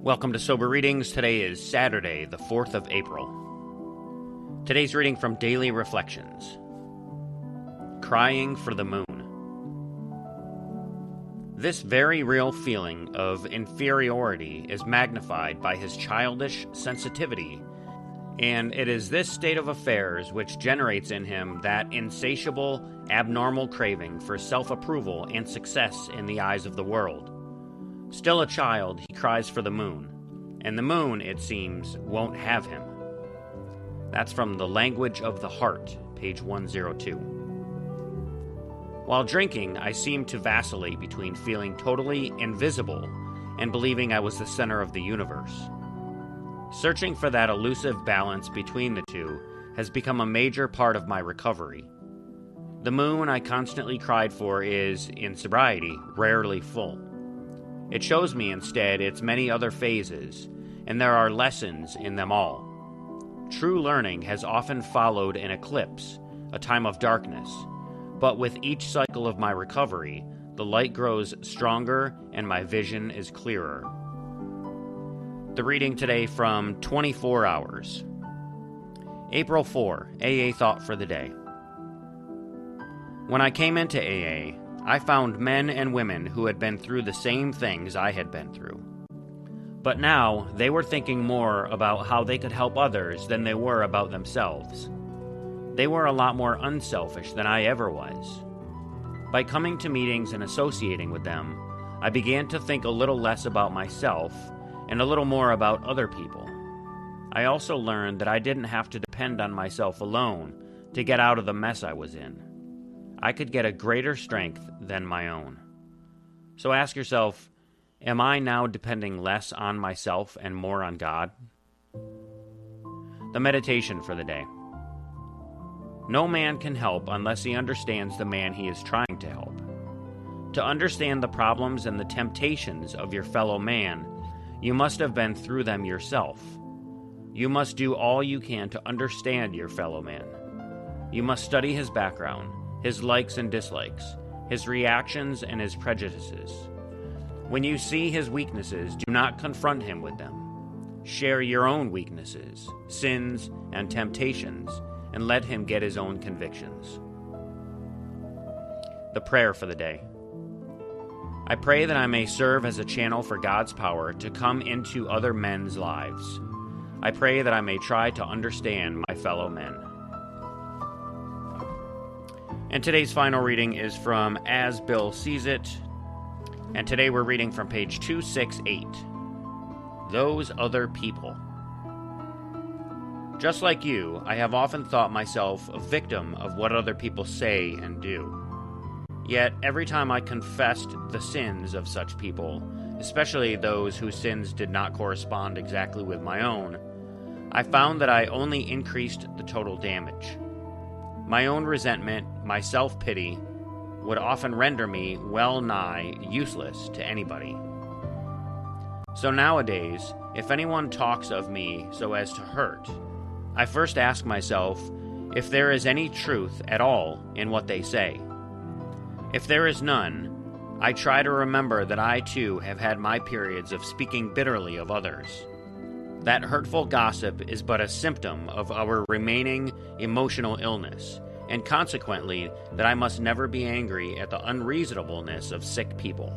Welcome to Sober Readings. Today is Saturday, the 4th of April. Today's reading from Daily Reflections. Crying for the Moon. This very real feeling of inferiority is magnified by his childish sensitivity, and it is this state of affairs which generates in him that insatiable, abnormal craving for self-approval and success in the eyes of the world. Still a child, he cries for the moon, and the moon, it seems, won't have him. That's from The Language of the Heart, page 102. While drinking, I seemed to vacillate between feeling totally invisible and believing I was the center of the universe. Searching for that elusive balance between the two has become a major part of my recovery. The moon I constantly cried for is, in sobriety, rarely full. It shows me instead its many other phases, and there are lessons in them all. True learning has often followed an eclipse, a time of darkness, but with each cycle of my recovery, the light grows stronger and my vision is clearer. The reading today from 24 Hours. April 4, AA Thought for the Day. When I came into AA, I found men and women who had been through the same things I had been through. But now, they were thinking more about how they could help others than they were about themselves. They were a lot more unselfish than I ever was. By coming to meetings and associating with them, I began to think a little less about myself and a little more about other people. I also learned that I didn't have to depend on myself alone to get out of the mess I was in. I could get a greater strength than my own. So ask yourself, am I now depending less on myself and more on God? The meditation for the day. No man can help unless he understands the man he is trying to help. To understand the problems and the temptations of your fellow man, you must have been through them yourself. You must do all you can to understand your fellow man. You must study his background, his likes and dislikes, his reactions and his prejudices. When you see his weaknesses, do not confront him with them. Share your own weaknesses, sins, and temptations, and let him get his own convictions. The prayer for the day. I pray that I may serve as a channel for God's power to come into other men's lives. I pray that I may try to understand my fellow men. And today's final reading is from As Bill Sees It, and today we're reading from page 268, Those Other People. Just like you, I have often thought myself a victim of what other people say and do. Yet, every time I confessed the sins of such people, especially those whose sins did not correspond exactly with my own, I found that I only increased the total damage. My own resentment, my self-pity, would often render me well nigh useless to anybody. So nowadays, if anyone talks of me so as to hurt, I first ask myself if there is any truth at all in what they say. If there is none, I try to remember that I too have had my periods of speaking bitterly of others. That hurtful gossip is but a symptom of our remaining emotional illness, and consequently that I must never be angry at the unreasonableness of sick people.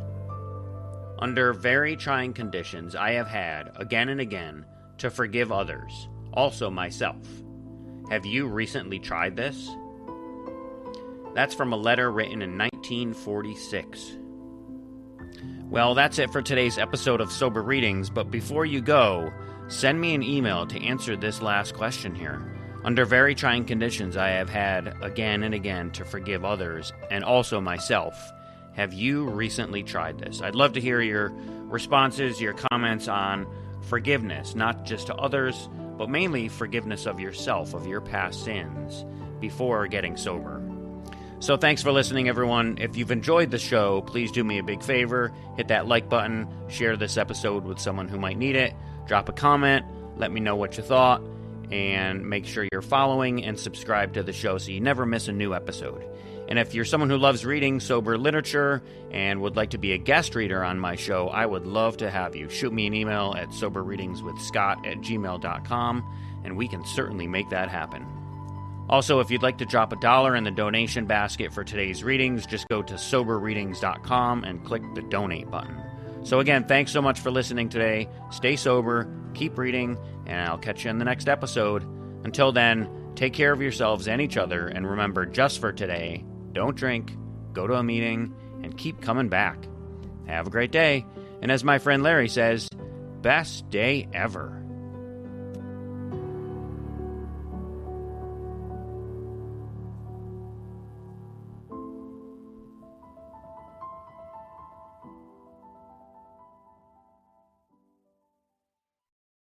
Under very trying conditions, I have had, again and again, to forgive others, also myself. Have you recently tried this? That's from a letter written in 1946. Well, that's it for today's episode of Sober Readings, but before you go, send me an email to answer this last question here. Under very trying conditions, I have had again and again to forgive others, and also myself. Have you recently tried this? I'd love to hear your responses, your comments on forgiveness, not just to others, but mainly forgiveness of yourself, of your past sins, before getting sober. So thanks for listening, everyone. If you've enjoyed the show, please do me a big favor. Hit that like button, share this episode with someone who might need it, drop a comment, let me know what you thought, and make sure you're following and subscribe to the show so you never miss a new episode. And if you're someone who loves reading sober literature and would like to be a guest reader on my show, I would love to have you. Shoot me an email at soberreadingswithscott@gmail.com, and we can certainly make that happen. Also, if you'd like to drop $1 in the donation basket for today's readings, just go to soberreadings.com and click the donate button. So again, thanks so much for listening today. Stay sober, keep reading, and I'll catch you in the next episode. Until then, take care of yourselves and each other, and remember, just for today, don't drink, go to a meeting, and keep coming back. Have a great day, and as my friend Larry says, best day ever.